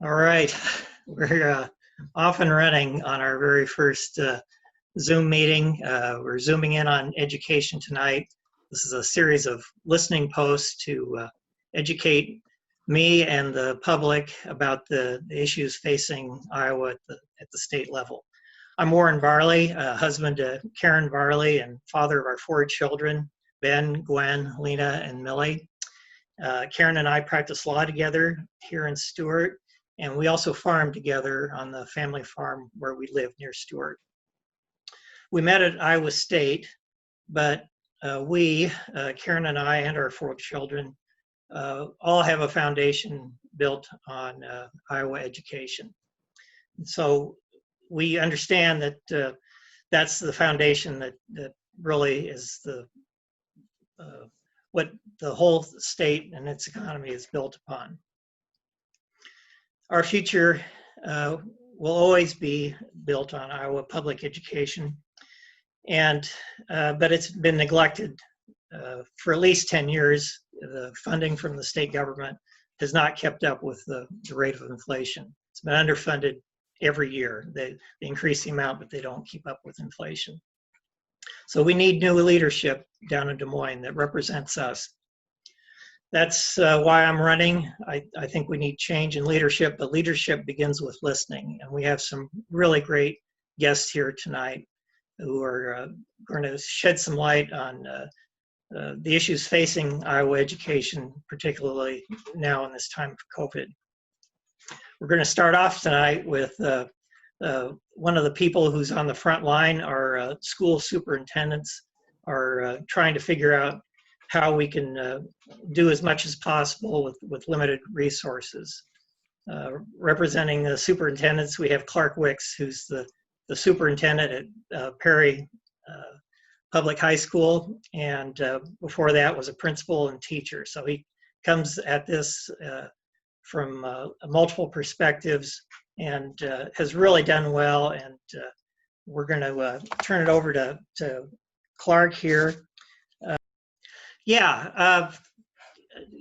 All right, we're off and running on our very first Zoom meeting. We're zooming in on education tonight. This is a series of listening posts to educate me and the public about the issues facing Iowa at the state level. I'm Warren Varley, husband to Karen Varley and father of our 4 children, Ben, Gwen, Lena, and Millie. Karen and I practice law together here in Stuart, and we also farm together on the family farm where we live near Stuart. We met at Iowa State, but Karen and I and our 4 children, all have a foundation built on Iowa education. So we understand that that's the foundation that really is what the whole state and its economy is built upon. Our future will always be built on Iowa public education, but it's been neglected for at least 10 years. The funding from the state government has not kept up with the rate of inflation. It's been underfunded every year. They increase the amount, but they don't keep up with inflation. So we need new leadership down in Des Moines that represents us. That's why I'm running. I think we need change in leadership, but leadership begins with listening. And we have some really great guests here tonight who are going to shed some light on the issues facing Iowa education, particularly now in this time of COVID. We're going to start off tonight with one of the people who's on the front line. Our school superintendents are trying to figure out how we can do as much as possible with limited resources. Representing the superintendents, we have Clark Wicks, who's the superintendent at Perry Public High School, and before that was a principal and teacher. So he comes at this from multiple perspectives and has really done well. And we're going to turn it over to Clark here.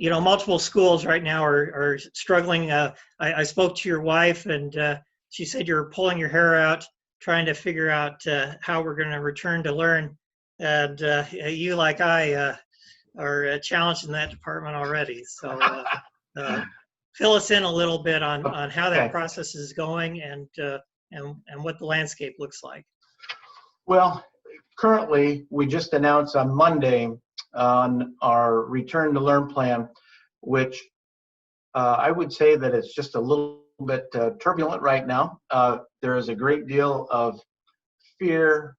Multiple schools right now are struggling. I spoke to your wife, and she said you're pulling your hair out trying to figure out how we're going to return to learn. And you, like I, are challenged in that department already. So fill us in a little bit on how that process is going and what the landscape looks like. Well, currently, we just announced on Monday on our return to learn plan, which I would say that it's just a little bit turbulent right now. There is a great deal of fear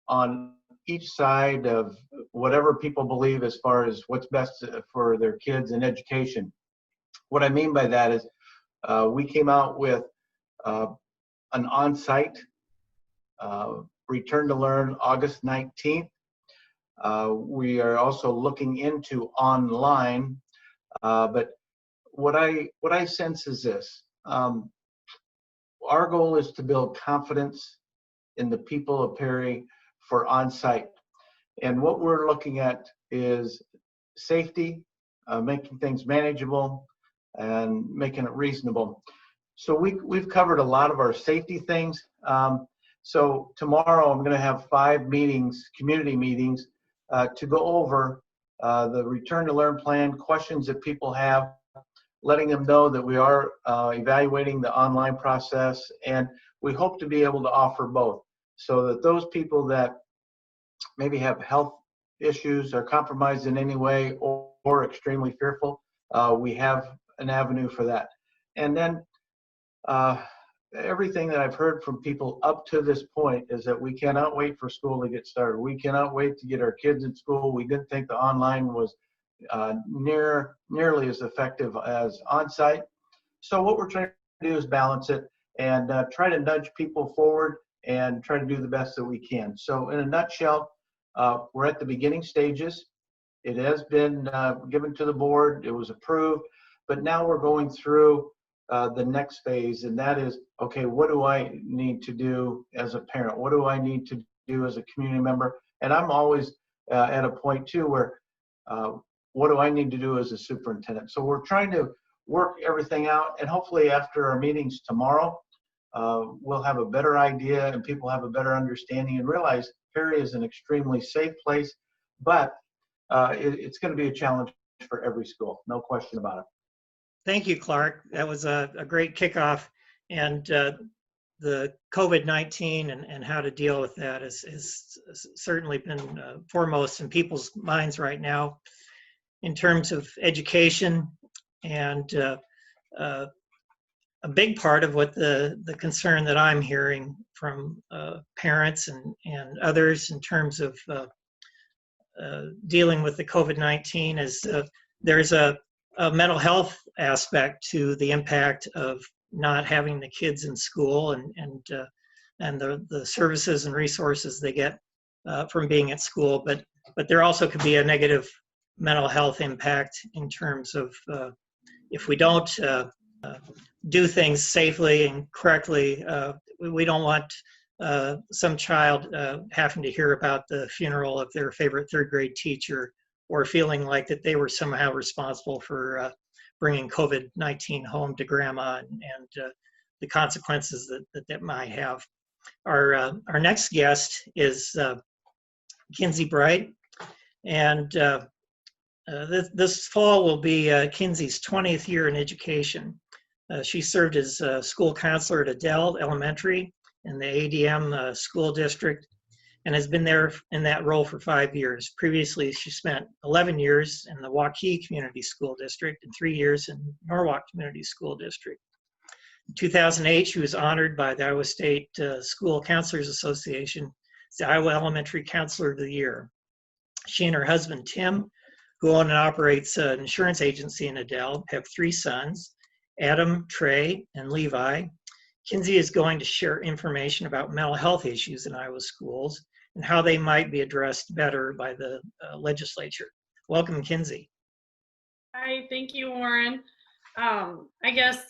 on each side of whatever people believe as far as what's best for their kids in education. What I mean by that is we came out with an on-site return to learn August 19th. We are also looking into online, but what I sense is this. Our goal is to build confidence in the people of Perry for on-site. And what we're looking at is safety, making things manageable, and making it reasonable. So we've covered a lot of our safety things. So tomorrow I'm going to have 5 meetings, community meetings, to go over the return to learn plan, questions that people have, letting them know that we are evaluating the online process, and we hope to be able to offer both so that those people that maybe have health issues, are compromised in any way, or extremely fearful, we have an avenue for that. And then everything that I've heard from people up to this point is that we cannot wait for school to get started. We cannot wait to get our kids in school. We didn't think the online was nearly as effective as on-site. So what we're trying to do is balance it and try to nudge people forward and try to do the best that we can. So in a nutshell, we're at the beginning stages. It has been given to the board. It was approved, but now we're going through the next phase, and that is, okay, what do I need to do as a parent? What do I need to do as a community member? And I'm always at a point too where what do I need to do as a superintendent? So we're trying to work everything out, and hopefully after our meetings tomorrow, we'll have a better idea and people have a better understanding and realize Perry is an extremely safe place, but it's going to be a challenge for every school, no question about it. Thank you, Clark. That was a great kickoff. And the COVID-19 and how to deal with that is certainly been foremost in people's minds right now in terms of education. And a big part of what the concern that I'm hearing from parents and others in terms of dealing with the COVID-19 is there's a mental health aspect to the impact of not having the kids in school and the services and resources they get from being at school, but there also could be a negative mental health impact in terms of if we don't do things safely and correctly. We don't want some child having to hear about the funeral of their favorite third grade teacher, or feeling like that they were somehow responsible for bringing COVID-19 home to grandma and the consequences that might have. Our next guest is Kinzee Bryte, and this fall will be Kinzee's 20th year in education. She served as a school counselor at Adel Elementary in the ADM school district, and has been there in that role for 5 years. Previously, she spent 11 years in the Waukee Community School District and 3 years in Norwalk Community School District. In 2008, she was honored by the Iowa State School Counselors Association as the Iowa Elementary Counselor of the Year. She and her husband, Tim, who own and operates an insurance agency in Adel, have 3 sons, Adam, Trey, and Levi. Kinzee is going to share information about mental health issues in Iowa schools and how they might be addressed better by the legislature. Welcome, Kinzee. Hi, thank you, Warren. I guess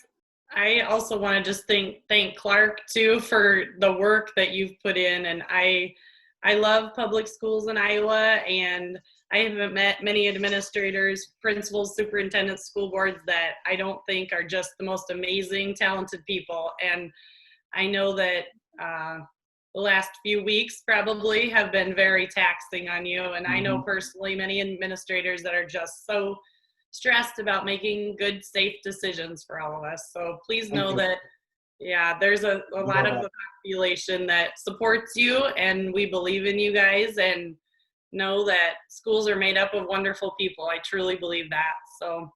I also want to just thank Clark too for the work that you've put in, and I love public schools in Iowa, and I have met many administrators, principals, superintendents, school boards that I don't think are just the most amazing, talented people. And I know that the last few weeks probably have been very taxing on you. And I know personally many administrators that are just so stressed about making good, safe decisions for all of us. So please know that, yeah, there's a lot of the population that supports you, and we believe in you guys, and know that schools are made up of wonderful people. I truly believe that. So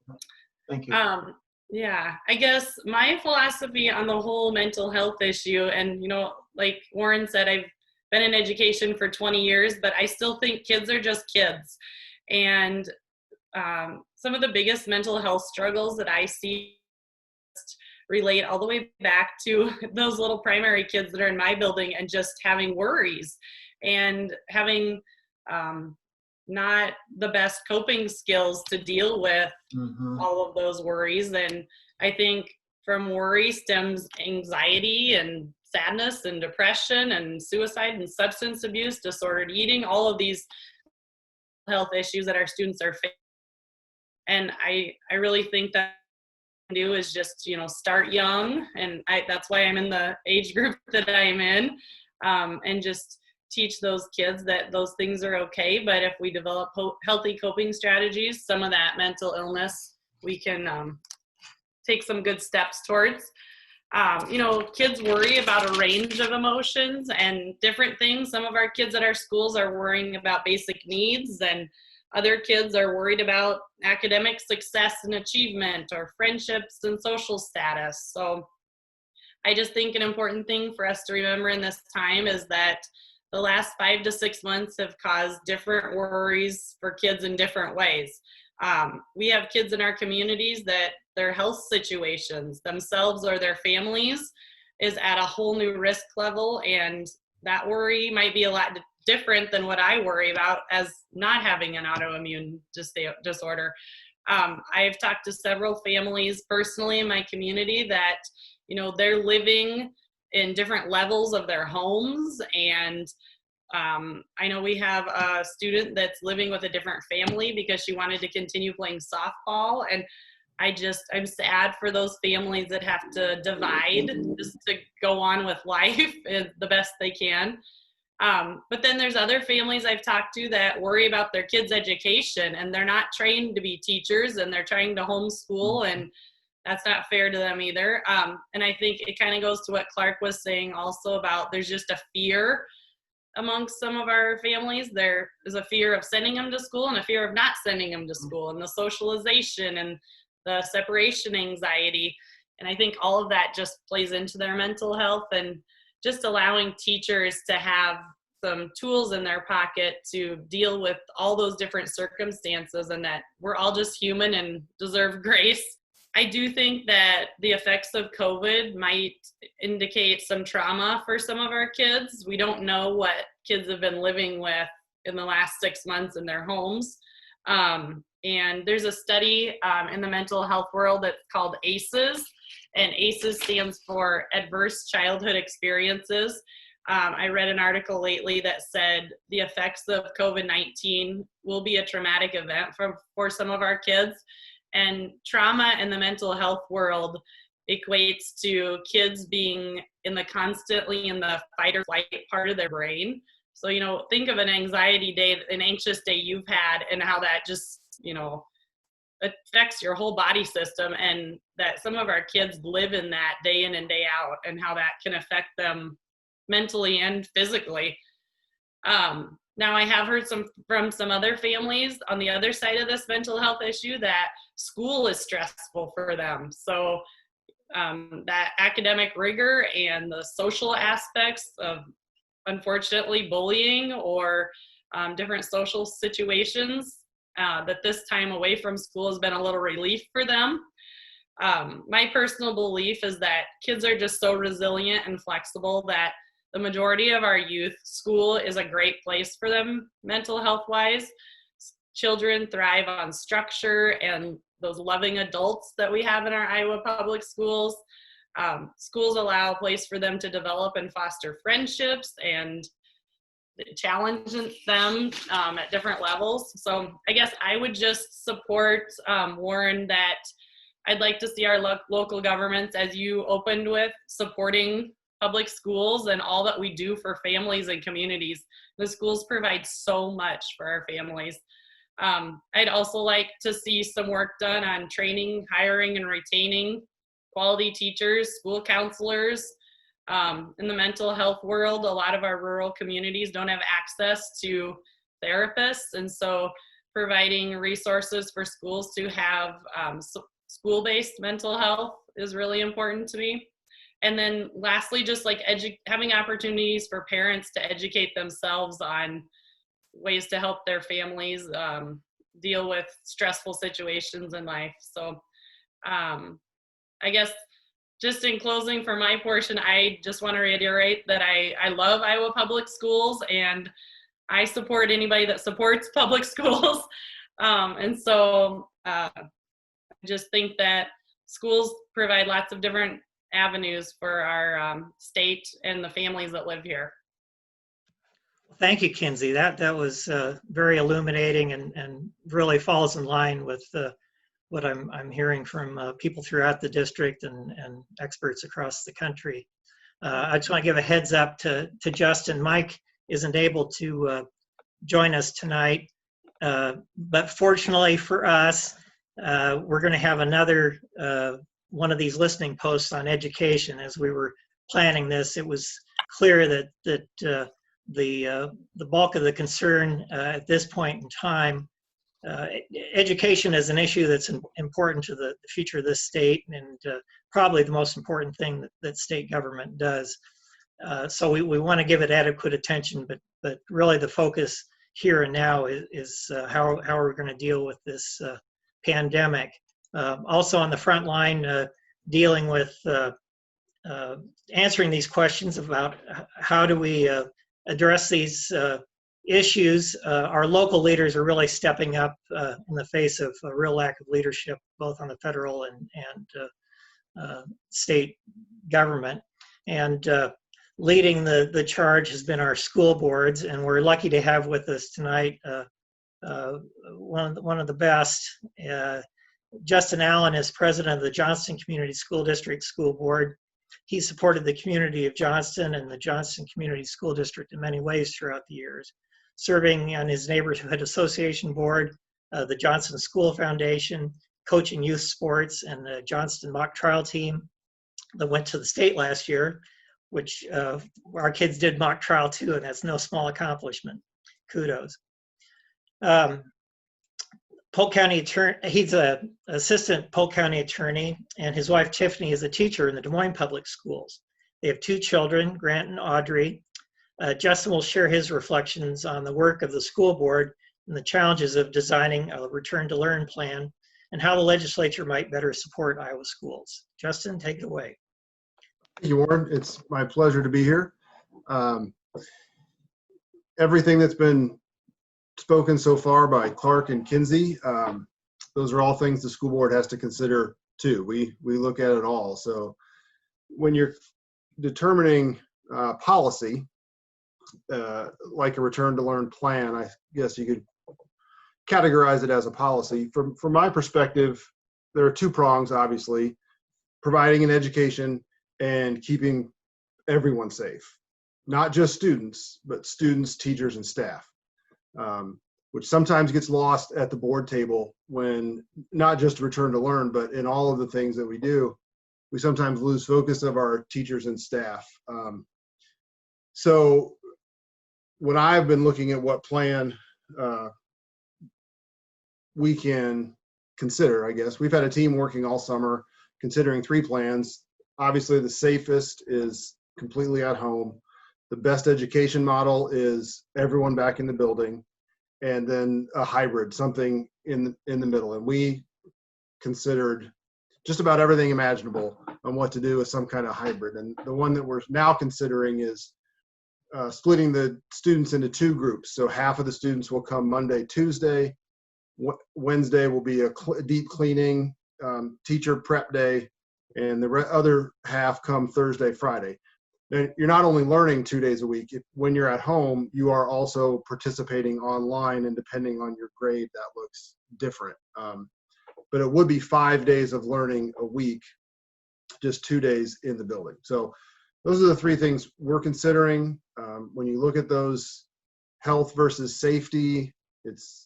thank you. Yeah, I guess my philosophy on the whole mental health issue, and like Warren said, I've been in education for 20 years, but I still think kids are just kids. And some of the biggest mental health struggles that I see relate all the way back to those little primary kids that are in my building and just having worries and having not the best coping skills to deal with all of those worries. And I think from worry stems anxiety and sadness and depression and suicide and substance abuse, disordered eating, all of these health issues that our students are facing. And I really think that what I do is just, start young. And that's why I'm in the age group that I'm in, and just teach those kids that those things are okay. But if we develop healthy coping strategies, some of that mental illness, we can take some good steps towards. Kids worry about a range of emotions and different things. Some of our kids at our schools are worrying about basic needs, and other kids are worried about academic success and achievement, or friendships and social status. So I just think an important thing for us to remember in this time is that the last 5 to 6 months have caused different worries for kids in different ways. We have kids in our communities that their health situations themselves or their families is at a whole new risk level, and that worry might be a lot different than what I worry about as not having an autoimmune disorder. I've talked to several families personally in my community that, they're living in different levels of their homes. And I know we have a student that's living with a different family because she wanted to continue playing softball. And I'm sad for those families that have to divide just to go on with life the best they can. But then there's other families I've talked to that worry about their kids' education, and they're not trained to be teachers, and they're trying to homeschool, and that's not fair to them either. And I think it kind of goes to what Clark was saying also about there's just a fear amongst some of our families. There is a fear of sending them to school and a fear of not sending them to school, and the socialization and the separation anxiety. And I think all of that just plays into their mental health, and just allowing teachers to have some tools in their pocket to deal with all those different circumstances, and that we're all just human and deserve grace. I do think that the effects of COVID might indicate some trauma for some of our kids. We don't know what kids have been living with in the last 6 months in their homes. And there's a study in the mental health world that's called ACEs, and ACEs stands for Adverse Childhood Experiences. I read an article lately that said the effects of COVID-19 will be a traumatic event for some of our kids. And trauma in the mental health world equates to kids being constantly in the fight or flight part of their brain. So, think of an anxiety day, an anxious day you've had, and how that just, affects your whole body system, and that some of our kids live in that day in and day out, and how that can affect them mentally and physically. Now, I have heard from some other families on the other side of this mental health issue that school is stressful for them. So that academic rigor and the social aspects of, unfortunately, bullying or different social situations, that this time away from school has been a little relief for them. My personal belief is that kids are just so resilient and flexible that the majority of our youth, school is a great place for them mental health wise. Children thrive on structure and those loving adults that we have in our Iowa public schools. Schools allow a place for them to develop and foster friendships and challenge them at different levels. So I guess I would just support Warren, that I'd like to see our local governments, as you opened with, supporting public schools and all that we do for families and communities. The schools provide so much for our families. I'd also like to see some work done on training, hiring, and retaining quality teachers, school counselors. In the mental health world, a lot of our rural communities don't have access to therapists, and so providing resources for schools to have school-based mental health is really important to me. And then lastly, just like having opportunities for parents to educate themselves on ways to help their families deal with stressful situations in life. So I guess just in closing for my portion, I just want to reiterate that I love Iowa public schools, and I support anybody that supports public schools. And so I just think that schools provide lots of different avenues for our state and the families that live here. Thank you, Kinzee. That was very illuminating and really falls in line with what I'm hearing from people throughout the district and experts across the country. I just want to give a heads up to Justin. Mike isn't able to join us tonight, but fortunately for us, we're going to have another one of these listening posts on education. As we were planning this, it was clear that the bulk of the concern at this point in time, education is an issue that's important to the future of this state, and probably the most important thing that state government does. So we want to give it adequate attention, but really the focus here and now is how are we going to deal with this pandemic. Also on the front line, dealing with answering these questions about how do we address these issues. Our local leaders are really stepping up in the face of a real lack of leadership, both on the federal and state government. And leading the charge has been our school boards, and we're lucky to have with us tonight one of the best. Justin Allen is president of the Johnston Community School District School Board. He supported the community of Johnston and the Johnston Community School District in many ways throughout the years, serving on his neighborhood association board, the Johnston School Foundation, coaching youth sports, and the Johnston mock trial team that went to the state last year, which our kids did mock trial too, and that's no small accomplishment. Kudos. Polk County attorney, he's an assistant Polk County attorney, and his wife Tiffany is a teacher in the Des Moines Public Schools. They have 2 children, Grant and Audrey. Justin will share his reflections on the work of the school board and the challenges of designing a return to learn plan and how the legislature might better support Iowa schools. Justin, take it away. Thank you, Warren. It's my pleasure to be here. Everything that's been spoken so far by Clark and Kinzee, those are all things the school board has to consider too. We look at it all. So when you're determining policy, like a return to learn plan, I guess you could categorize it as a policy. From my perspective, there are 2 prongs, obviously: providing an education and keeping everyone safe, not just students, but students, teachers, and staff, which sometimes gets lost at the board table when not just return to learn, but in all of the things that we do, we sometimes lose focus of our teachers and staff. So when I've been looking at what plan we can consider, I guess, we've had a team working all summer considering 3 plans. Obviously, the safest is completely at home. The best education model is everyone back in the building, and then a hybrid, something in the middle. And we considered just about everything imaginable on what to do with some kind of hybrid. And the one that we're now considering is splitting the students into 2 groups. So half of the students will come Monday, Tuesday. Wednesday will be a deep cleaning teacher prep day, and the other half come Thursday, Friday. And you're not only learning 2 days a week. When you're at home, you are also participating online, and depending on your grade, that looks different. But it would be 5 days of learning a week, just 2 days in the building. So those are the 3 things we're considering. When you look at those, health versus safety, it's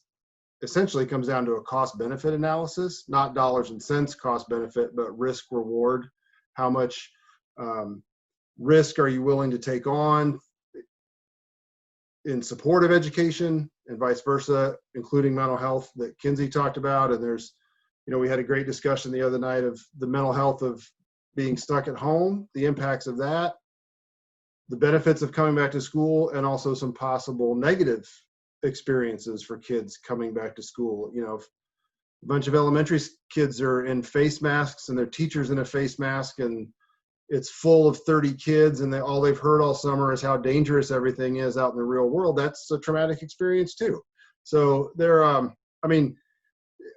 essentially comes down to a cost benefit analysis, not dollars and cents cost benefit, but risk reward. How much risk are you willing to take on in support of education, and vice versa, including mental health that Kinzee talked about. And there's, we had a great discussion the other night of the mental health of being stuck at home, the impacts of that, the benefits of coming back to school, and also some possible negative experiences for kids coming back to school. A bunch of elementary kids are in face masks and their teacher's in a face mask, and it's full of 30 kids, and all they've heard all summer is how dangerous everything is out in the real world. That's a traumatic experience too. So there,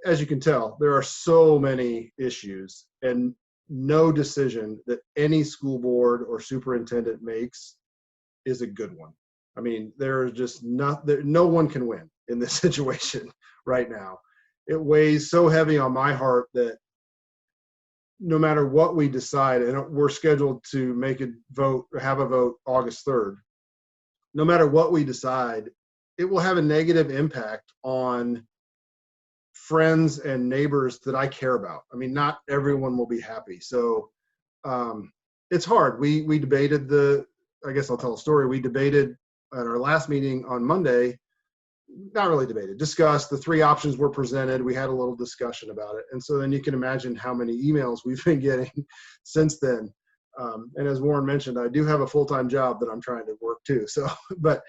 as you can tell, there are so many issues, and no decision that any school board or superintendent makes is a good one. There's just no one can win in this situation right now. It weighs so heavy on my heart that no matter what we decide, and we're scheduled to have a vote August 3rd, no matter what we decide, it will have a negative impact on friends and neighbors that I care about. Not everyone will be happy. So it's hard. We debated I guess I'll tell a story. We debated at our last meeting on Monday, not really debated, discussed. The 3 options were presented. We had a little discussion about it. And so then you can imagine how many emails we've been getting since then. And as Warren mentioned, I do have a full-time job that I'm trying to work too. So, but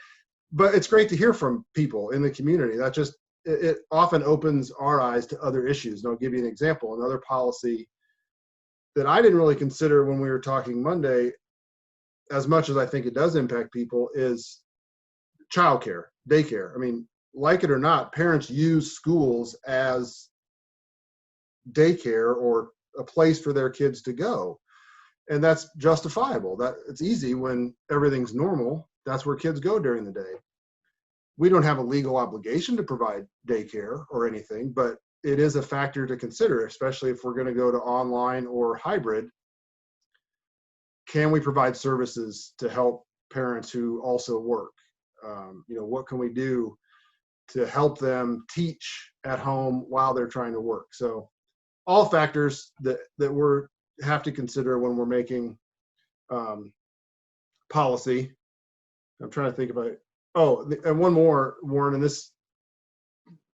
it's great to hear from people in the community. That just, it often opens our eyes to other issues. And I'll give you an example. Another policy that I didn't really consider when we were talking Monday, as much as I think it does impact people, is childcare, daycare. Like it or not, parents use schools as daycare or a place for their kids to go. And that's justifiable. That it's easy when everything's normal. That's where kids go during the day. We don't have a legal obligation to provide daycare or anything, but it is a factor to consider, especially if we're going to go to online or hybrid. Can we provide services to help parents who also work? What can we do to help them teach at home while they're trying to work? So all factors that we're have to consider when we're making policy. I'm trying to think about it. Oh, and one more, Warren, and this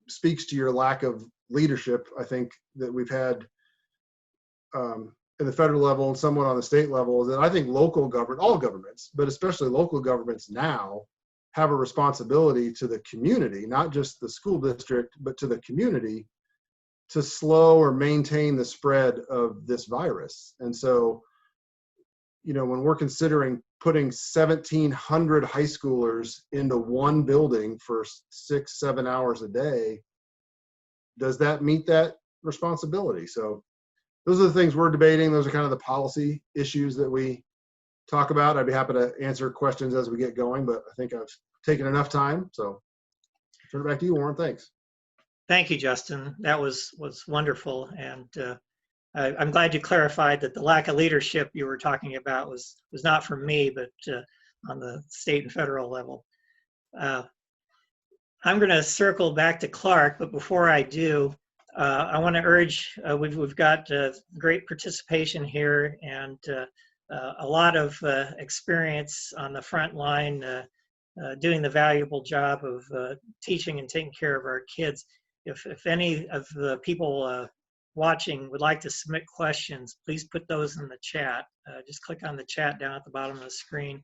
speaks to your lack of leadership, I think, that we've had in the federal level and somewhat on the state level, is that I think local government, all governments, but especially local governments now, have a responsibility to the community, not just the school district, but to the community, to slow or maintain the spread of this virus. And so, when we're considering putting 1,700 high schoolers into one building for 6-7 hours a day, does that meet that responsibility? So those are the things we're debating. Those are kind of the policy issues that we talk about. I'd be happy to answer questions as we get going, but I think I've taken enough time. So turn it back to you, Warren. Thanks. Thank you, Justin. That was wonderful. And I'm glad you clarified that the lack of leadership you were talking about was not from me, but on the state and federal level. I'm going to circle back to Clark, but before I do, I want to urge, we've got great participation here and a lot of experience on the front line doing the valuable job of teaching and taking care of our kids. If any of the people watching would like to submit questions, please put those in the chat. Just click on the chat down at the bottom of the screen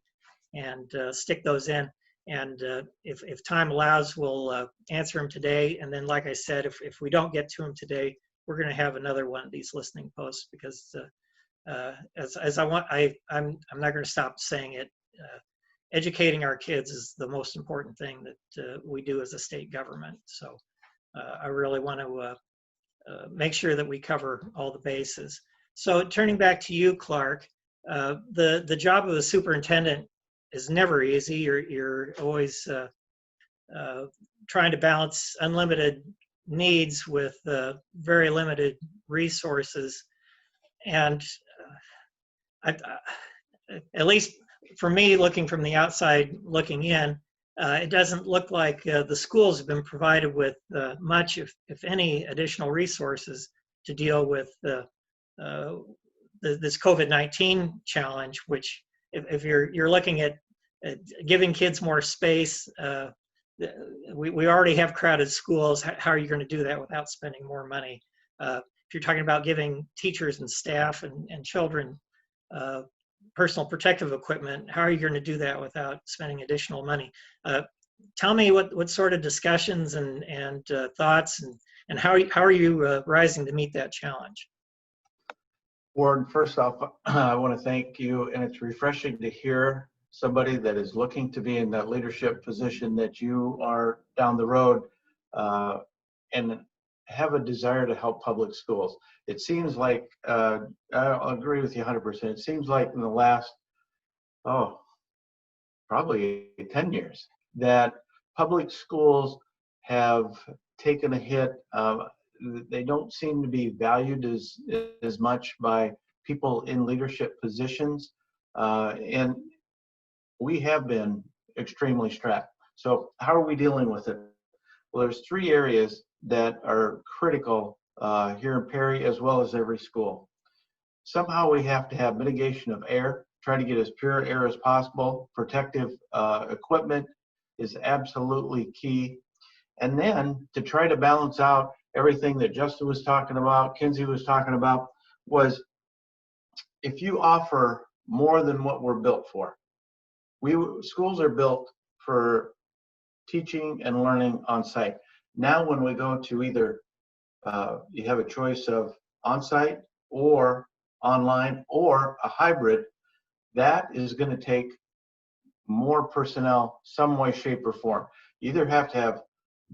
and stick those in. And if time allows, we'll answer them today. And then, like I said, if we don't get to them today, we're going to have another one of these listening posts because I'm not going to stop saying it. Educating our kids is the most important thing that we do as a state government. So I really want to make sure that we cover all the bases. So turning back to you, Clark, the job of the superintendent is never easy. You're always trying to balance unlimited needs with very limited resources. And at least for me, looking from the outside, looking in, it doesn't look like the schools have been provided with much, if any, additional resources to deal with this COVID-19 challenge, which if you're looking at giving kids more space, we already have crowded schools. How are you going to do that without spending more money? If you're talking about giving teachers and staff and children personal protective equipment, how are you going to do that without spending additional money? Tell me what sort of discussions and thoughts and how are you rising to meet that challenge? Warren, first off, I want to thank you, and it's refreshing to hear somebody that is looking to be in that leadership position that you are down the road and have a desire to help public schools. It seems like, I'll agree with you 100%. It seems like in the last, probably 10 years, that public schools have taken a hit. They don't seem to be valued as much by people in leadership positions. And we have been extremely strapped. So how are we dealing with it? Well, there's 3 areas that are critical here in Perry as well as every school. Somehow we have to have mitigation of air, try to get as pure air as possible. Protective equipment is absolutely key. And then to try to balance out everything that Justin was talking about, Kinzee was talking about, was if you offer more than what we're built for. Schools are built for teaching and learning on site. Now when we go to either, you have a choice of on-site or online or a hybrid, that is going to take more personnel some way, shape, or form. You either have to have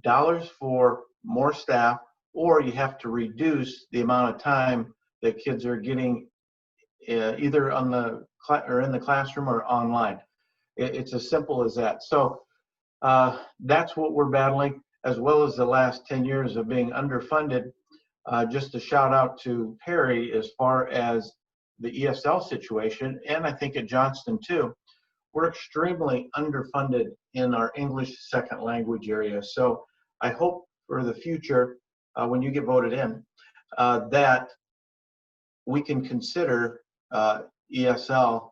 dollars for more staff, or you have to reduce the amount of time that kids are getting either on the or in the classroom or online. It's as simple as that. So that's what we're battling, as well as the last 10 years of being underfunded. just a shout out to Perry as far as the ESL situation, and I think at Johnston too. We're extremely underfunded in our English second language area. So I hope for the future, when you get voted in, that we can consider ESL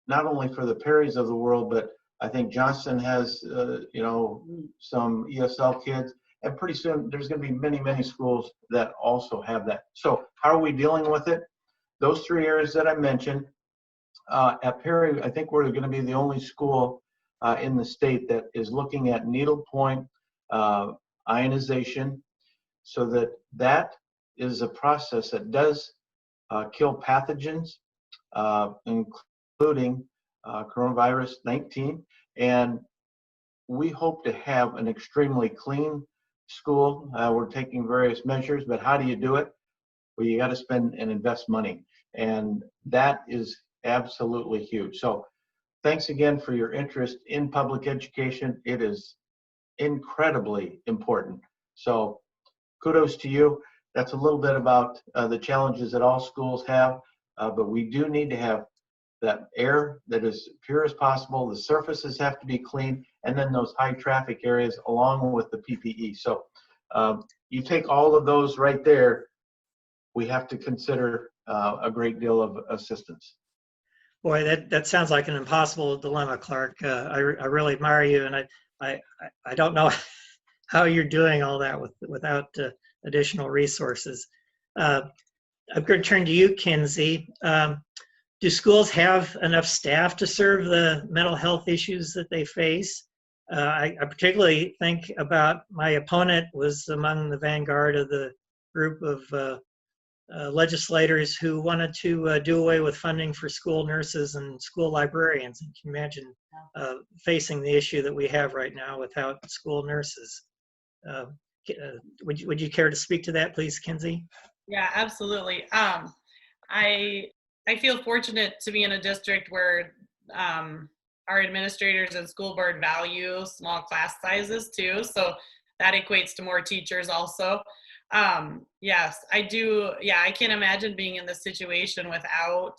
not only for the Perrys of the world, but I think Johnston has, some ESL kids, and pretty soon there's going to be many, many schools that also have that. So how are we dealing with it? Those three areas that I mentioned. At Perry, I think we're going to be the only school in the state that is looking at needlepoint ionization, so that is a process that does kill pathogens, including coronavirus 19. And we hope to have an extremely clean school. We're taking various measures, but how do you do it? Well, you got to spend and invest money. And that is absolutely huge. So thanks again for your interest in public education. It is incredibly important. So kudos to you. That's a little bit about the challenges that all schools have, but we do need to have that air that is pure as possible. The surfaces have to be clean, and then those high traffic areas along with the PPE. So you take all of those right there, we have to consider a great deal of assistance. Boy, that sounds like an impossible dilemma, Clark. I really admire you, and I don't know how you're doing all that without additional resources. I'm going to turn to you, Kinzee. Do schools have enough staff to serve the mental health issues that they face? I particularly think about my opponent was among the vanguard of the group of legislators who wanted to do away with funding for school nurses and school librarians. And can you imagine facing the issue that we have right now without school nurses? Would you care to speak to that, please, Kinzee? Yeah, absolutely. I feel fortunate to be in a district where our administrators and school board value small class sizes too. So that equates to more teachers also. Yes, I do. Yeah, I can't imagine being in this situation without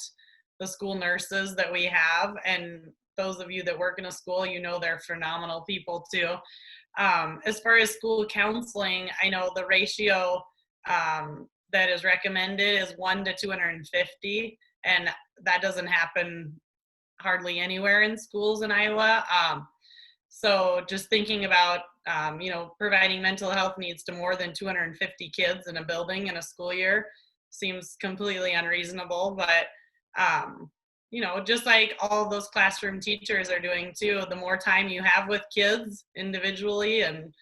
the school nurses that we have. And those of you that work in a school, you know, they're phenomenal people too. As far as school counseling, I know the ratio that is recommended is 1 to 250, and that doesn't happen hardly anywhere in schools in Iowa. So just thinking about, providing mental health needs to more than 250 kids in a building in a school year seems completely unreasonable. But, just like all those classroom teachers are doing too, the more time you have with kids individually and,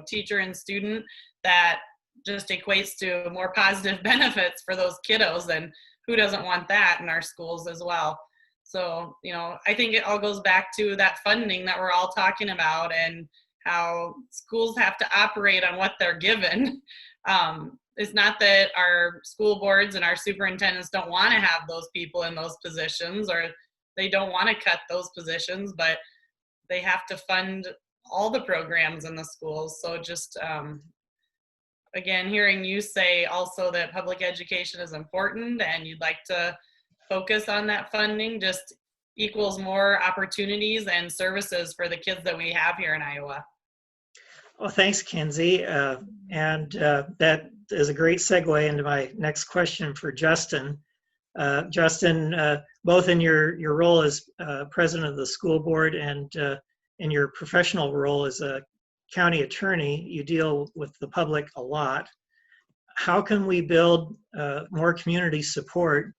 teacher and student, that just equates to more positive benefits for those kiddos. And who doesn't want that in our schools as well? So, I think it all goes back to that funding that we're all talking about and how schools have to operate on what they're given. It's not that our school boards and our superintendents don't want to have those people in those positions or they don't want to cut those positions, but they have to fund all the programs in the schools. So just, again, hearing you say also that public education is important and you'd like to focus on that funding just equals more opportunities and services for the kids that we have here in Iowa. Well, thanks, Kinzee. And that is a great segue into my next question for Justin. Justin, both in your role as president of the school board and in your professional role as a county attorney, you deal with the public a lot. How can we build more community support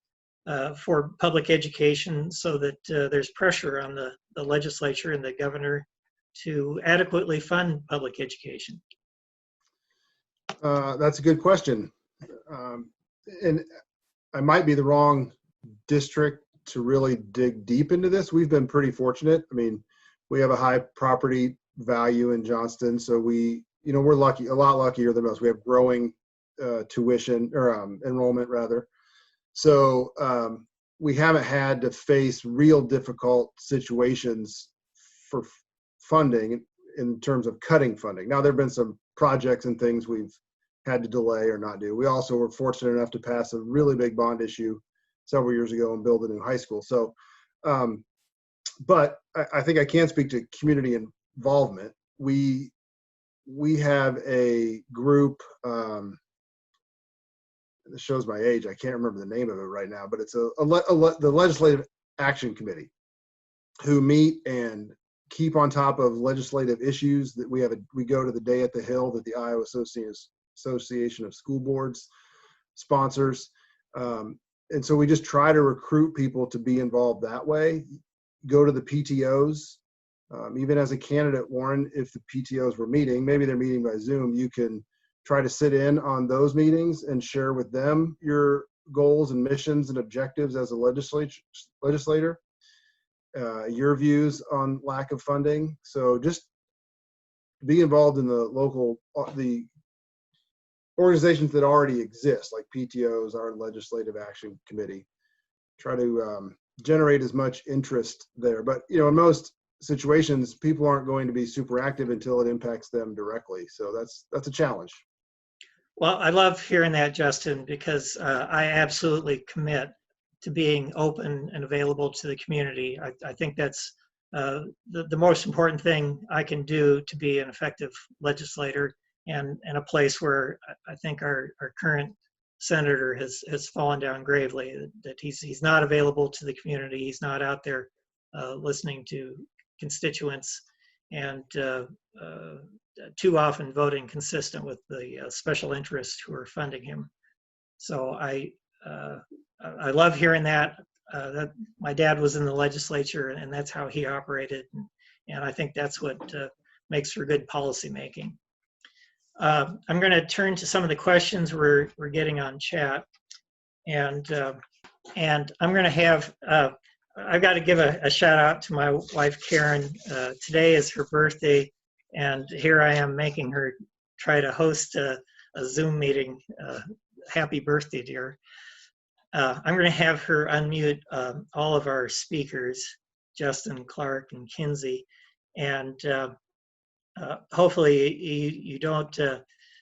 for public education so that there's pressure on the legislature and the governor to adequately fund public education? That's a good question. And I might be the wrong district to really dig deep into this. We've been pretty fortunate. I mean, we have a high property value in Johnston, so we're lucky, a lot luckier than most. We have growing tuition or enrollment rather. So we haven't had to face real difficult situations for funding in terms of cutting funding. Now, there have been some projects and things we've had to delay or not do. We also were fortunate enough to pass a really big bond issue several years ago and build a new high school. So, but I think I can speak to community involvement. We have a group, this shows my age, I can't remember the name of it right now, but it's the Legislative Action Committee, who meet and keep on top of legislative issues. That we go to the Day at the Hill that the Iowa Association of School Boards sponsors. And so we just try to recruit people to be involved that way. Go to the PTOs. Even as a candidate, Warren, if the PTOs were meeting, maybe they're meeting by Zoom, you can try to sit in on those meetings and share with them your goals and missions and objectives as a legislator, your views on lack of funding. So just be involved in the organizations that already exist, like PTOs, our Legislative Action Committee. Try to generate as much interest there. But, in most situations, people aren't going to be super active until it impacts them directly. So that's a challenge. Well, I love hearing that, Justin, because I absolutely commit to being open and available to the community. I think that's the most important thing I can do to be an effective legislator, and a place where I think our current senator has fallen down gravely, that he's not available to the community. He's not out there listening to constituents, and too often voting consistent with the special interests who are funding him. So I love hearing that. That my dad was in the legislature, and that's how he operated, and I think that's what makes for good policy making. I'm going to turn to some of the questions we're getting on chat, and I'm going to have I've got to give a shout out to my wife Karen. Today is her birthday, and here I am making her try to host a Zoom meeting. Happy birthday, dear. I'm going to have her unmute all of our speakers, Justin, Clark, and Kinzee, and hopefully you don't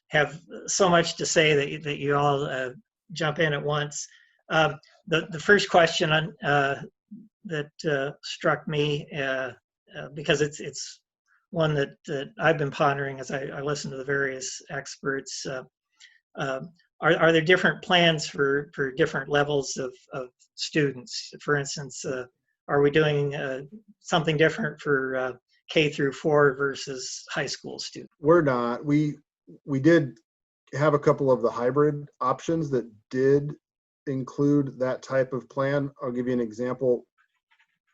have so much to say that you all jump in at once. The first question that struck me, because it's one that I've been pondering as I listen to the various experts. Are there different plans for different levels of students? For instance, are we doing something different for K through 4 versus high school students? We're not. We did have a couple of the hybrid options that did include that type of plan. I'll give you an example.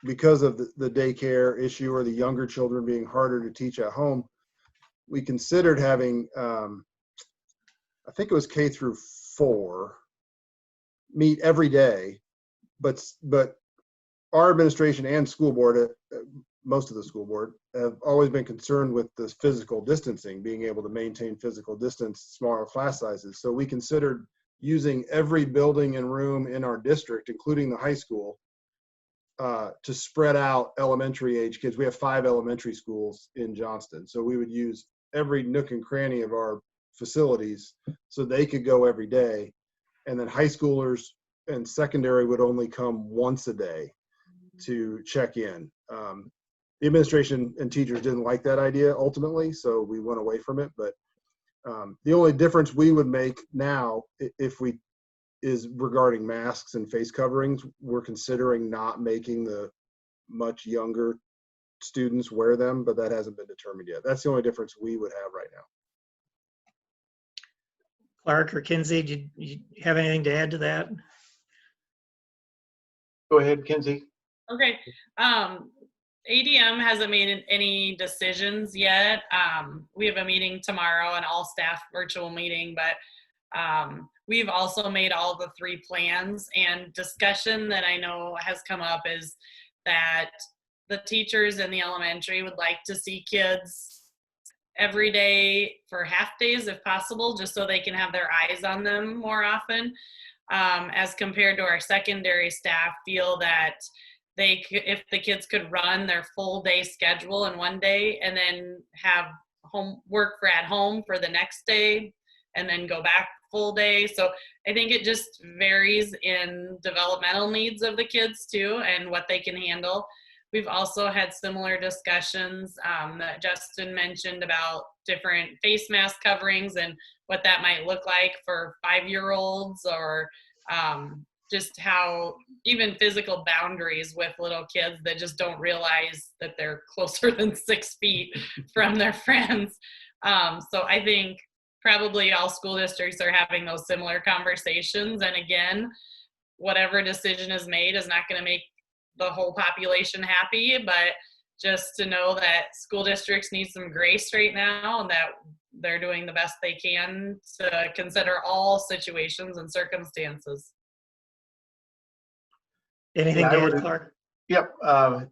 Because of the daycare issue or the younger children being harder to teach at home, we considered having, I think it was K through 4, meet every day, but our administration and school board, most of the school board, have always been concerned with this physical distancing, being able to maintain physical distance, smaller class sizes. So we considered using every building and room in our district, including the high school, to spread out elementary age kids. We have 5 elementary schools in Johnston. So we would use every nook and cranny of our facilities so they could go every day. And then high schoolers and secondary would only come once a day to check in. The administration and teachers didn't like that idea ultimately, so we went away from it. But the only difference we would make now, is regarding masks and face coverings. We're considering not making the much younger students wear them, but that hasn't been determined yet. That's the only difference we would have right now. Clark or Kinzee, do you have anything to add to that? Go ahead, Kinzee. Okay. ADM hasn't made any decisions yet. We have a meeting tomorrow, an all staff virtual meeting, but we've also made all the 3 plans, and discussion that I know has come up is that the teachers in the elementary would like to see kids every day for half days if possible, just so they can have their eyes on them more often, as compared to our secondary staff feel that if the kids could run their full day schedule in one day and then have homework for at home for the next day, and then go back full day. So I think it just varies in developmental needs of the kids too, and what they can handle. We've also had similar discussions that Justin mentioned about different face mask coverings and what that might look like for 5-year-olds, or just how even physical boundaries with little kids that just don't realize that they're closer than 6 feet from their friends. So I think probably all school districts are having those similar conversations. And again, whatever decision is made is not going to make the whole population happy, but just to know that school districts need some grace right now, and that they're doing the best they can to consider all situations and circumstances. Anything to add, Clark? Yep.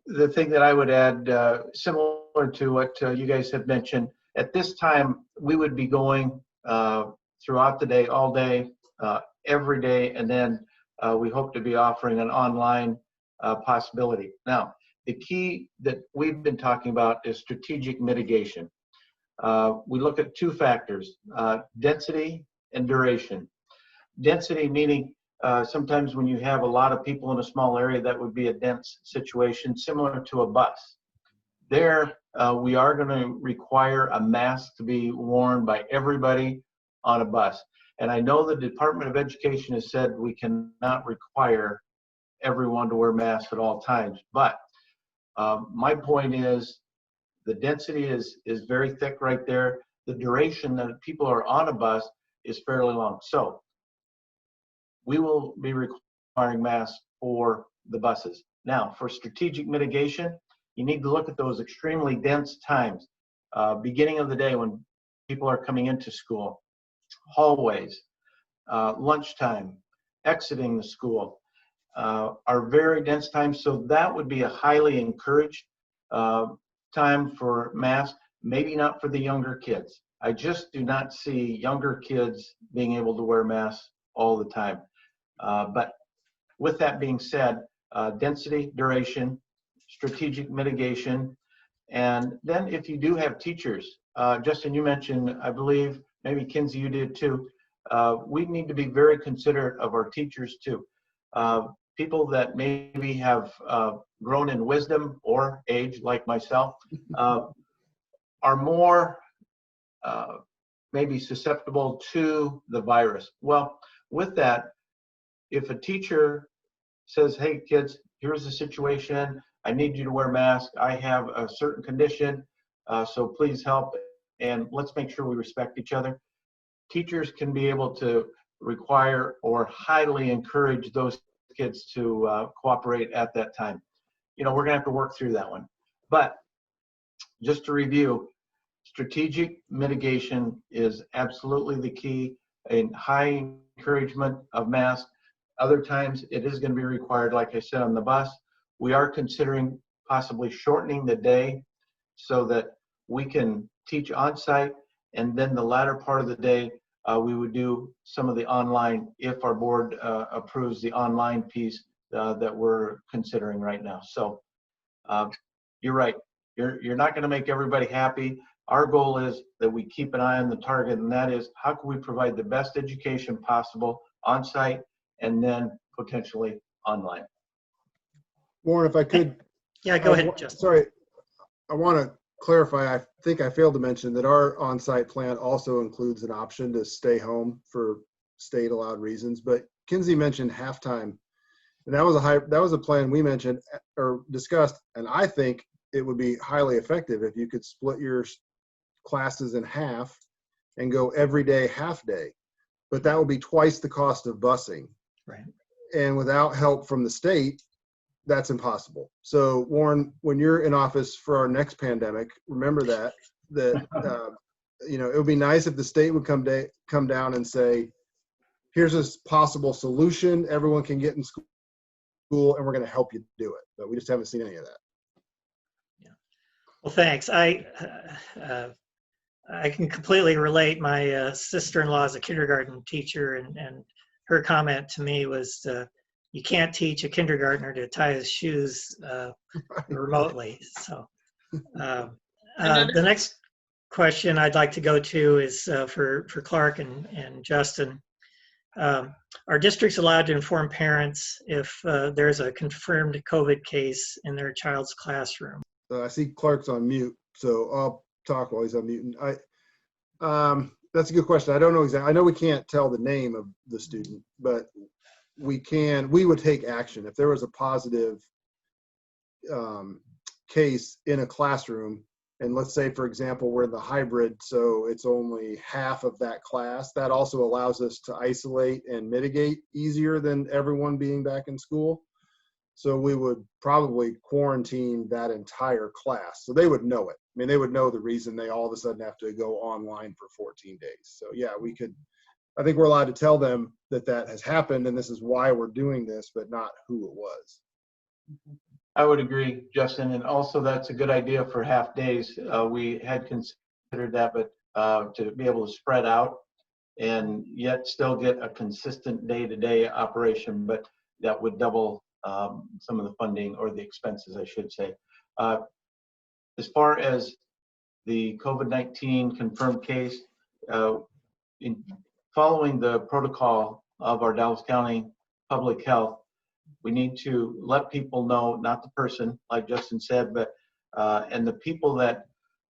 The thing that I would add, similar to what you guys have mentioned, at this time, we would be going throughout the day, all day, every day, and then we hope to be offering an online possibility. Now, the key that we've been talking about is strategic mitigation. We look at 2 factors, density and duration. Density meaning sometimes when you have a lot of people in a small area, that would be a dense situation, similar to a bus. There, we are going to require a mask to be worn by everybody on a bus. And I know the Department of Education has said we cannot require everyone to wear masks at all times. But my point is the density is very thick right there. The duration that people are on a bus is fairly long. So we will be requiring masks for the buses. Now, for strategic mitigation, you need to look at those extremely dense times. Beginning of the day when people are coming into school, hallways, lunchtime, exiting the school, are very dense times. So that would be a highly encouraged time for masks, maybe not for the younger kids. I just do not see younger kids being able to wear masks all the time. But with that being said, density, duration, strategic mitigation, and then if you do have teachers, Justin, you mentioned, I believe, maybe Kinzee, you did too, we need to be very considerate of our teachers too. People that maybe have grown in wisdom or age, like myself, are more maybe susceptible to the virus. Well, with that, if a teacher says, hey kids, here's the situation, I need you to wear masks, I have a certain condition, so please help, and let's make sure we respect each other. Teachers can be able to require or highly encourage those kids to cooperate at that time. You know, we're gonna have to work through that one. But just to review, strategic mitigation is absolutely the key, a high encouragement of masks. Other times it is gonna be required, like I said, on the bus. We are considering possibly shortening the day so that we can teach on site, and then the latter part of the day, we would do some of the online if our board approves the online piece that we're considering right now. So you're right. You're not going to make everybody happy. Our goal is that we keep an eye on the target, and that is how can we provide the best education possible on site and then potentially online. Warren, if I could. Yeah, go ahead, Justin. Sorry, I want to clarify. I think I failed to mention that our on-site plan also includes an option to stay home for state allowed reasons. But Kinzee mentioned halftime, and that was a plan we mentioned or discussed, and I think it would be highly effective if you could split your classes in half and go every day half day. But that would be twice the cost of busing. Right. And without help from the state, that's impossible. So Warren, when you're in office for our next pandemic, remember that you know, it would be nice if the state would come down and say, here's a possible solution, everyone can get in school, and we're going to help you do it. But we just haven't seen any of that. Yeah. Well, thanks. I can completely relate. My sister-in-law is a kindergarten teacher, and her comment to me was, you can't teach a kindergartner to tie his shoes remotely. So the next question I'd like to go to is for Clark and Justin. Are districts allowed to inform parents if there's a confirmed COVID case in their child's classroom? I see Clark's on mute, so I'll talk while he's on mute. That's a good question. I don't know exactly. I know we can't tell the name of the student, but we would take action if there was a positive case in a classroom. And let's say, for example, we're in the hybrid, so it's only half of that class. That also allows us to isolate and mitigate easier than everyone being back in school. So we would probably quarantine that entire class. So they would know it. I mean, they would know the reason they all of a sudden have to go online for 14 days. So yeah, we could, I think we're allowed to tell them that that has happened and this is why we're doing this, but not who it was. I would agree, Justin, and also that's a good idea for half days. We had considered that, but to be able to spread out and yet still get a consistent day-to-day operation, but that would double some of the funding or the expenses, I should say. As far as the COVID-19 confirmed case, in following the protocol of our Dallas County Public Health, we need to let people know, not the person, like Justin said, but and the people that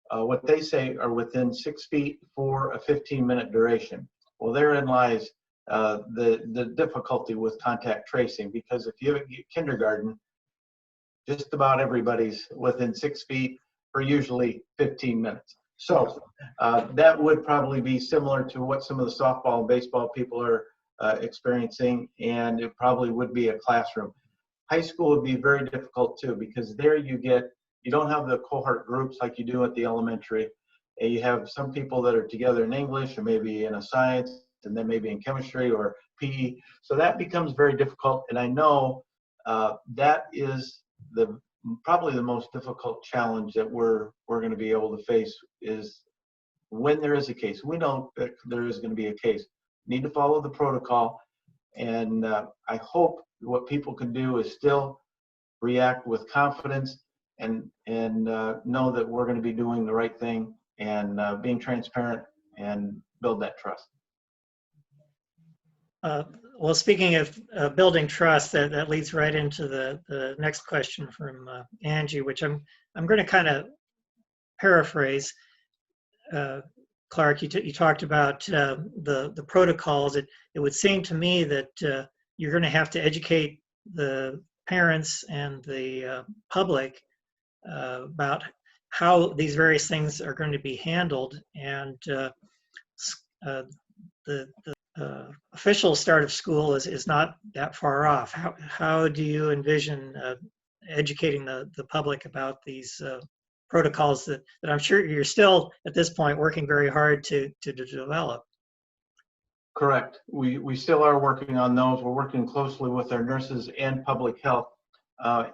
what they say are within 6 feet for a 15-minute duration. Well, therein lies the difficulty with contact tracing, because if you have a kindergarten, just about everybody's within 6 feet for usually 15 minutes. So that would probably be similar to what some of the softball and baseball people are experiencing, and it probably would be a classroom. High school would be very difficult too, because there you don't have the cohort groups like you do at the elementary. And you have some people that are together in English or maybe in a science and then maybe in chemistry or PE. So that becomes very difficult. And I know that is probably the most difficult challenge that we're going to be able to face is when there is a case. We know that there is going to be a case. Need to follow the protocol, and I hope what people can do is still react with confidence and know that we're going to be doing the right thing and being transparent and build that trust. Well, speaking of building trust, that leads right into the next question from Angie, which I'm going to kind of paraphrase. Clark, you talked about the protocols. It would seem to me that you're going to have to educate the parents and the public about how these various things are going to be handled, and the official start of school is not that far off. How do you envision educating the public about these protocols that I'm sure you're still at this point working very hard to develop? Correct. We still are working on those. We're working closely with our nurses and public health.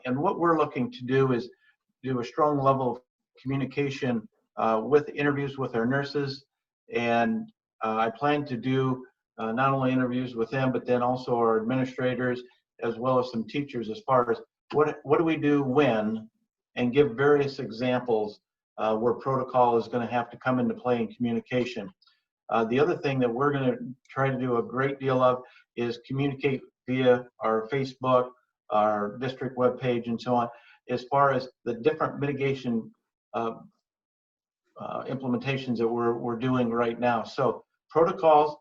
And what we're looking to do is do a strong level of communication with interviews with our nurses. And I plan to do not only interviews with them, but then also our administrators, as well as some teachers, as far as what do we do when, and give various examples where protocol is going to have to come into play in communication. The other thing that we're going to try to do a great deal of is communicate via our Facebook, our district webpage, and so on, as far as the different mitigation implementations that we're doing right now. So protocols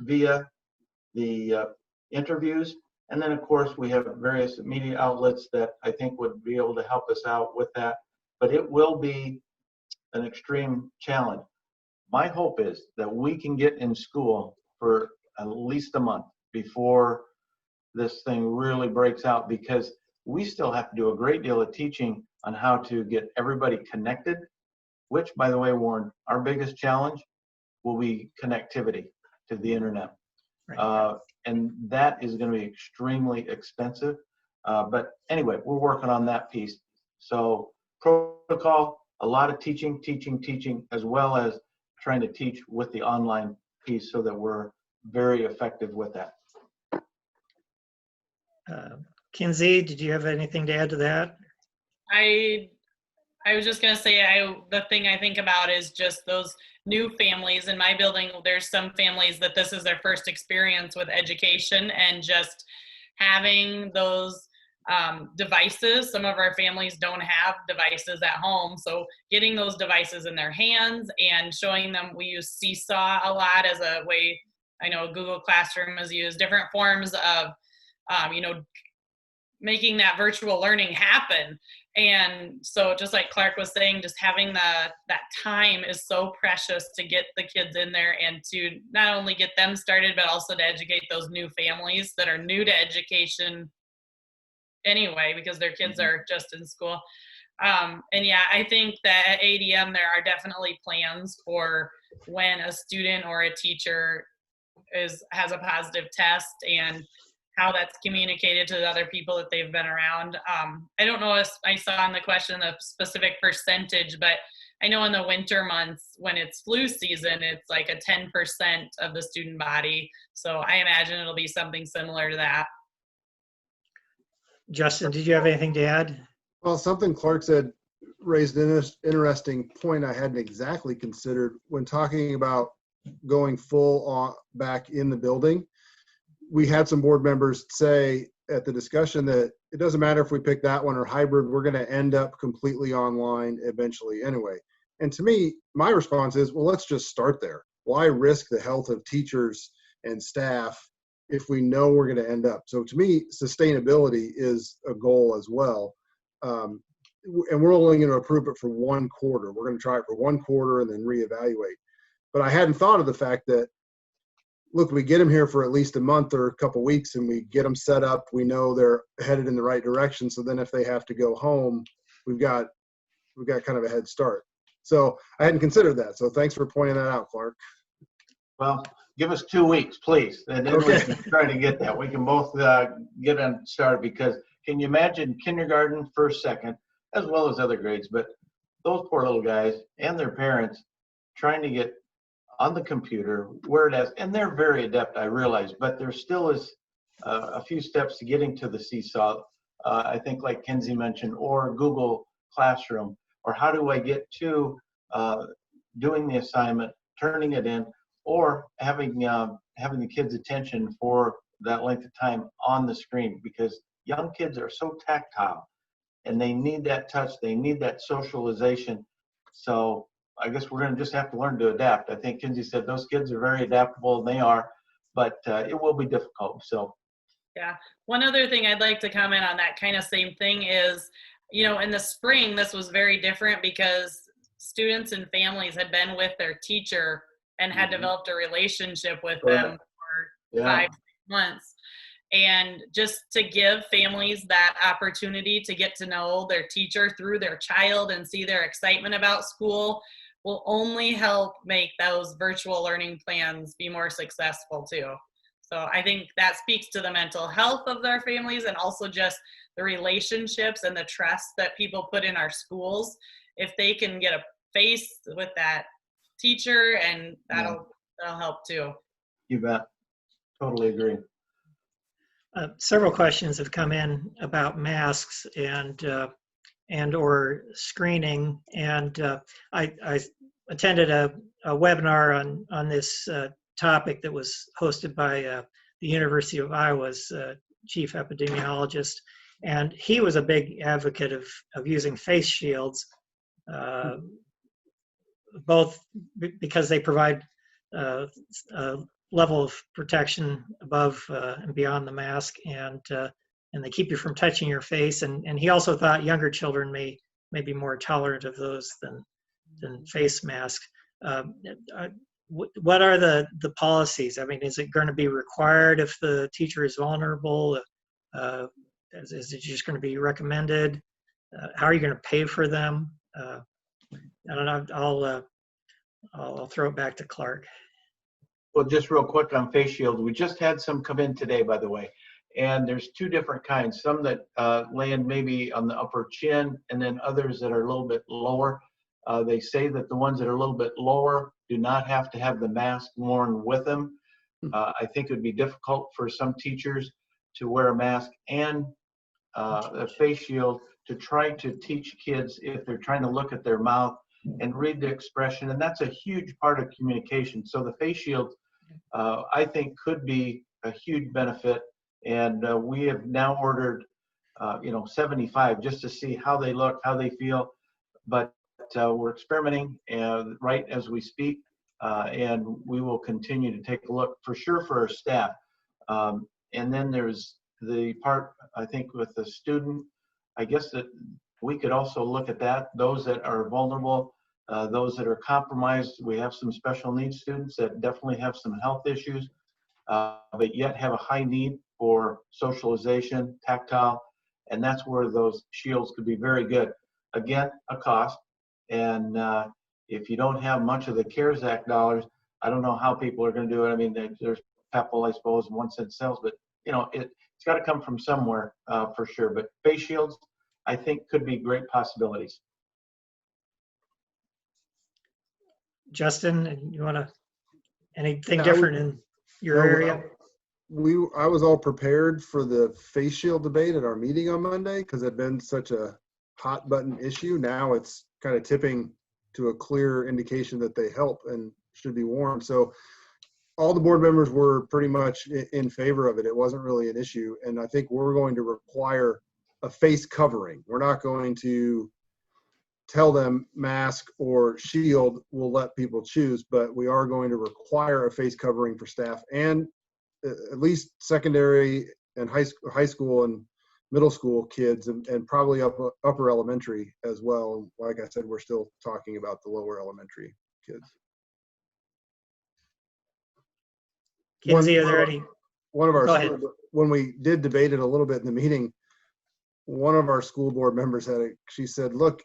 via the interviews, and then of course we have various media outlets that I think would be able to help us out with that, but it will be an extreme challenge. My hope is that we can get in school for at least a month before this thing really breaks out, because we still have to do a great deal of teaching on how to get everybody connected, which, by the way, Warren, our biggest challenge will be connectivity to the internet. Right. And that is going to be extremely expensive. But anyway, we're working on that piece. So protocol, a lot of teaching, as well as trying to teach with the online piece so that we're very effective with that. Kinzee, did you have anything to add to that? I I was just gonna say, the thing I think about is just those new families in my building. There's some families that this is their first experience with education, and just having those devices. Some of our families don't have devices at home, so getting those devices in their hands and showing them. We use Seesaw a lot as a way. I know Google Classroom has used different forms of, making that virtual learning happen. And so just like Clark was saying, just having that time is so precious to get the kids in there and to not only get them started, but also to educate those new families that are new to education anyway, because their kids are just in school. And yeah, I think that at ADM, there are definitely plans for when a student or a teacher has a positive test, and how that's communicated to the other people that they've been around. I don't know if I saw in the question the specific percentage, but I know in the winter months when it's flu season, it's like a 10% of the student body. So I imagine it'll be something similar to that. Justin, did you have anything to add? Well, something Clark said raised an interesting point I hadn't exactly considered when talking about going full on back in the building. We had some board members say at the discussion that it doesn't matter if we pick that one or hybrid, we're going to end up completely online eventually anyway. And to me, my response is, well, let's just start there. Why risk the health of teachers and staff if we know we're going to end up? So to me, sustainability is a goal as well. And we're only going to approve it for 1 quarter. We're going to try it for 1 quarter and then reevaluate. But I hadn't thought of the fact that, look, we get them here for at least a month or a couple weeks and we get them set up. We know they're headed in the right direction. So then if they have to go home, we've got kind of a head start. So I hadn't considered that. So thanks for pointing that out, Clark. Well, give us 2 weeks, please. And then we can try to get that. We can both get on started, because can you imagine kindergarten, first, second, as well as other grades, but those poor little guys and their parents trying to get on the computer where it has, and they're very adept, I realize, but there still is a few steps to getting to the Seesaw. I think like Kinzee mentioned, or Google Classroom, or how do I get to doing the assignment, turning it in, or having the kids' attention for that length of time on the screen, because young kids are so tactile and they need that touch, they need that socialization. So I guess we're going to just have to learn to adapt. I think Kinzee said those kids are very adaptable, and they are, but it will be difficult. So, yeah. One other thing I'd like to comment on that kind of same thing is, in the spring, this was very different because students and families had been with their teacher and had developed a relationship with them for 5 months. And just to give families that opportunity to get to know their teacher through their child and see their excitement about school will only help make those virtual learning plans be more successful too. So I think that speaks to the mental health of their families, and also just the relationships and the trust that people put in our schools. If they can get a face with that teacher, and that'll help too. You bet. Totally agree. Several questions have come in about masks and or screening, and I attended a webinar on this topic that was hosted by the University of Iowa's chief epidemiologist, and he was a big advocate of using face shields, both because they provide a level of protection above and beyond the mask, and they keep you from touching your face. And he also thought younger children may be more tolerant of those than face masks. What are the policies? I mean, is it going to be required if the teacher is vulnerable? Is it just going to be recommended? How are you going to pay for them? I don't know. I'll throw it back to Clark. Well, just real quick on face shields, we just had some come in today, by the way, and there's 2 different kinds. Some that land maybe on the upper chin, and then others that are a little bit lower. They say that the ones that are a little bit lower do not have to have the mask worn with them. I think it would be difficult for some teachers to wear a mask and a face shield to try to teach kids if they're trying to look at their mouth and read the expression, and that's a huge part of communication. So the face shield, I think, could be a huge benefit, and we have now ordered 75 just to see how they look, how they feel, but we're experimenting right as we speak, and we will continue to take a look for sure for our staff. And then there's the part, I think, with the student, I guess that we could also look at that, those that are vulnerable, those that are compromised. We have some special needs students that definitely have some health issues, but yet have a high need for socialization, tactile, and that's where those shields could be very good. Again, a cost, and if you don't have much of the CARES Act dollars, I don't know how people are going to do it. I mean, there's PEPL, I suppose, 1 cent sales, but it's got to come from somewhere for sure. But face shields, I think, could be great possibilities. Justin, you want to, anything Yeah, different in your No, area? I was all prepared for the face shield debate at our meeting on Monday because it had been such a hot button issue. Now it's kind of tipping to a clear indication that they help and should be worn. So all the board members were pretty much in favor of it. It wasn't really an issue. And I think we're going to require a face covering. We're not going to tell them mask or shield. We'll let people choose, but we are going to require a face covering for staff and at least secondary and high school and middle school kids, and probably upper elementary as well. Like I said, we're still talking about the lower elementary kids. Kinzee, are there any? One of our Go ahead. when we did debate it a little bit in the meeting, one of our school board members she said, look,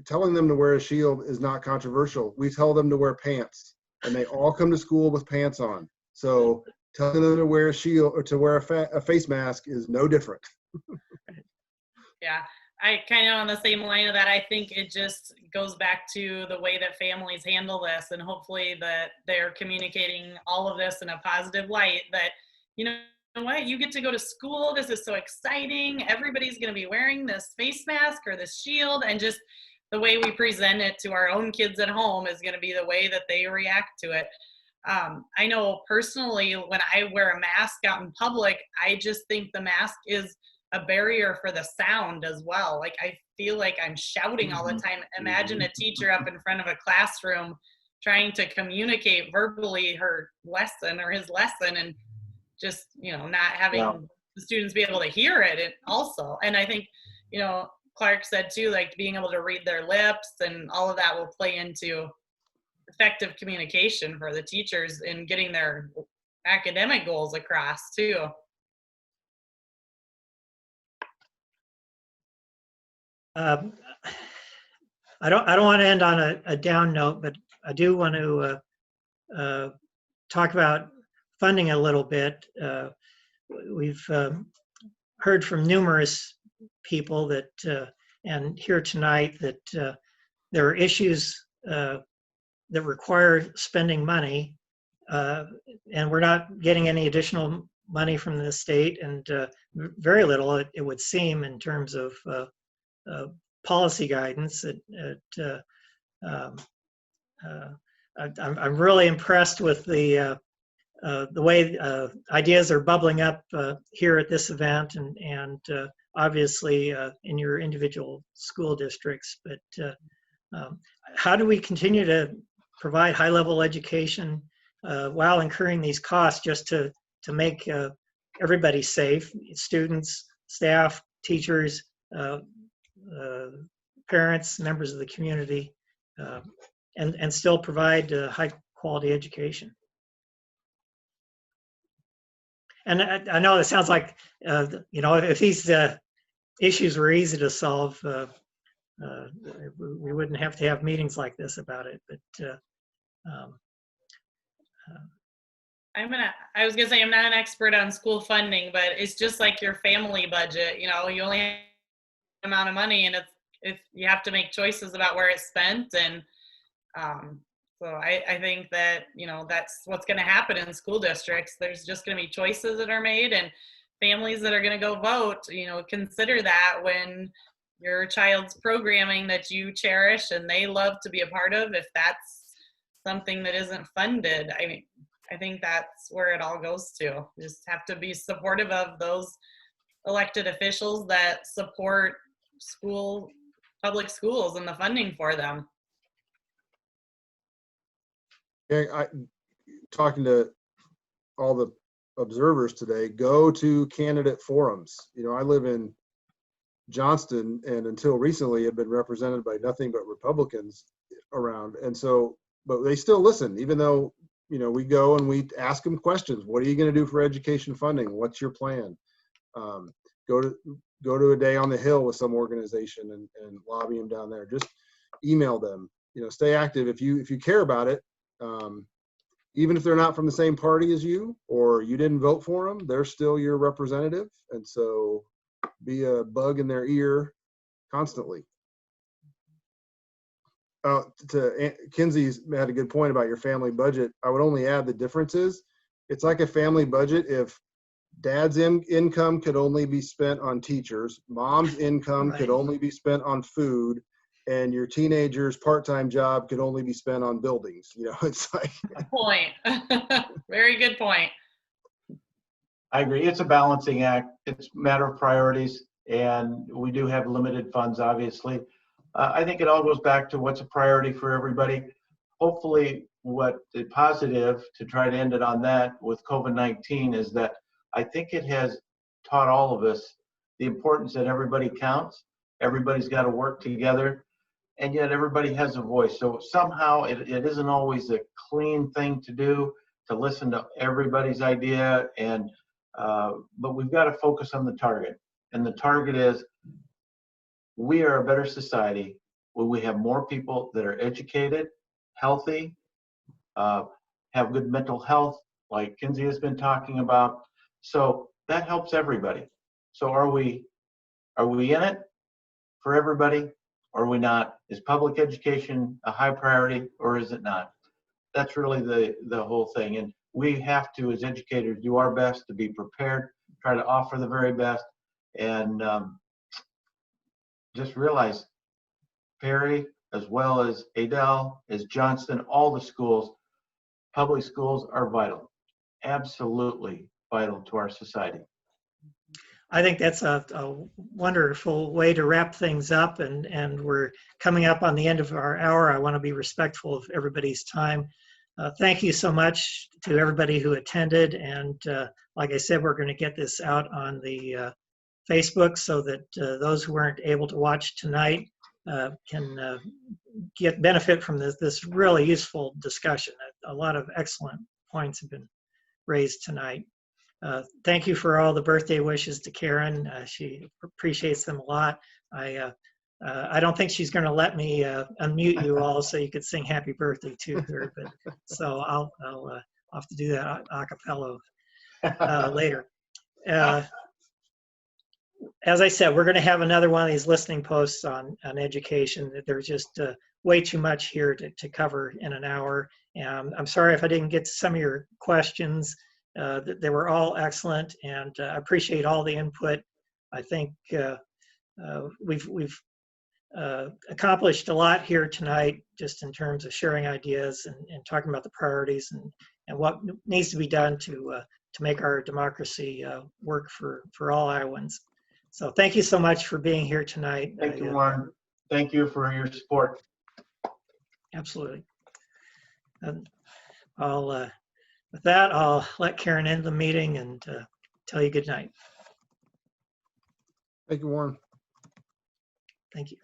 telling them to wear a shield is not controversial. We tell them to wear pants, and they all come to school with pants on. So telling them to wear a shield or to wear a face mask is no different. Yeah, I kind of on the same line of that. I think it just goes back to the way that families handle this, and hopefully that they're communicating all of this in a positive light, that, you know what, you get to go to school. This is so exciting. Everybody's going to be wearing this face mask or this shield, and just the way we present it to our own kids at home is going to be the way that they react to it. I know personally, when I wear a mask out in public, I just think the mask is a barrier for the sound as well. Like, I feel like I'm shouting all the time. Imagine a teacher up in front of a classroom trying to communicate verbally her lesson or his lesson, and just, not having the students be able to hear it also. And I think, Clark said too, like being able to read their lips and all of that will play into effective communication for the teachers in getting their academic goals across too. I don't want to end on a down note, but I do want to talk about funding a little bit. We've heard from numerous people that, and here tonight, that there are issues that require spending money, and we're not getting any additional money from the state, and very little, it would seem, in terms of policy guidance. I'm really impressed with the way ideas are bubbling up here at this event, and obviously in your individual school districts. But how do we continue to provide high-level education while incurring these costs just to make everybody safe, students, staff, teachers, parents, members of the community, and still provide high-quality education? And I know it sounds like, if these issues were easy to solve, we wouldn't have to have meetings like this about it. But I was gonna say, I'm not an expert on school funding, but it's just like your family budget. You only have an amount of money, and if you have to make choices about where it's spent. And so I think that, that's what's going to happen in school districts. There's just going to be choices that are made, and families that are going to go vote, consider that when your child's programming that you cherish and they love to be a part of, if that's something that isn't funded, I mean, I think that's where it all goes to. You just have to be supportive of those elected officials that support public schools and the funding for them. Yeah, talking to all the observers today, go to candidate forums. You know, I live in Johnston, and until recently had been represented by nothing but Republicans around. And so, but they still listen, even though, you know, we go and we ask them questions. What are you going to do for education funding? What's your plan? Go to a day on the Hill with some organization and lobby them down there. Just email them. You know, stay active if you care about it. Even if they're not from the same party as you, or you didn't vote for them, they're still your representative. And so be a bug in their ear constantly. Kinzee's had a good point about your family budget. I would only add the difference is it's like a family budget. If dad's income could only be spent on teachers, mom's income could only be spent on food, and your teenager's part-time job could only be spent on buildings. You know, it's like Point. Very good point. I agree. It's a balancing act. It's a matter of priorities, and we do have limited funds, obviously. I think it all goes back to what's a priority for everybody. Hopefully, what the positive, to try to end it on that with COVID-19, is that I think it has taught all of us the importance that everybody counts. Everybody's got to work together, and yet everybody has a voice. So somehow it isn't always a clean thing to do, to listen to everybody's idea, and but we've got to focus on the target. And the target is, we are a better society when we have more people that are educated, healthy, have good mental health, like Kinzee has been talking about. So that helps everybody. So are we in it for everybody, or are we not? Is public education a high priority, or is it not? That's really the whole thing. And we have to, as educators, do our best to be prepared, try to offer the very best, and just realize Perry, as well as Adel, as Johnston, all the schools, public schools are vital, absolutely vital to our society. I think that's a wonderful way to wrap things up, and we're coming up on the end of our hour. I want to be respectful of everybody's time. Thank you so much to everybody who attended, and like I said, we're going to get this out on the Facebook so that those who weren't able to watch tonight can get benefit from this really useful discussion. A lot of excellent points have been raised tonight. Thank you for all the birthday wishes to Karen. She appreciates them a lot. I don't think she's going to let me unmute you all so you could sing happy birthday to her, but so I'll have to do that a cappella later. As I said, we're going to have another one of these listening posts on education. There's just way too much here to cover in an hour. And I'm sorry if I didn't get to some of your questions. They were all excellent, and I appreciate all the input. I think we've accomplished a lot here tonight, just in terms of sharing ideas and talking about the priorities and what needs to be done to make our democracy work for all Iowans. So thank you so much for being here tonight. Thank you, Warren. Thank you for your support. Absolutely. And with that, I'll let Karen end the meeting and tell you good night. Thank you, Warren. Thank you.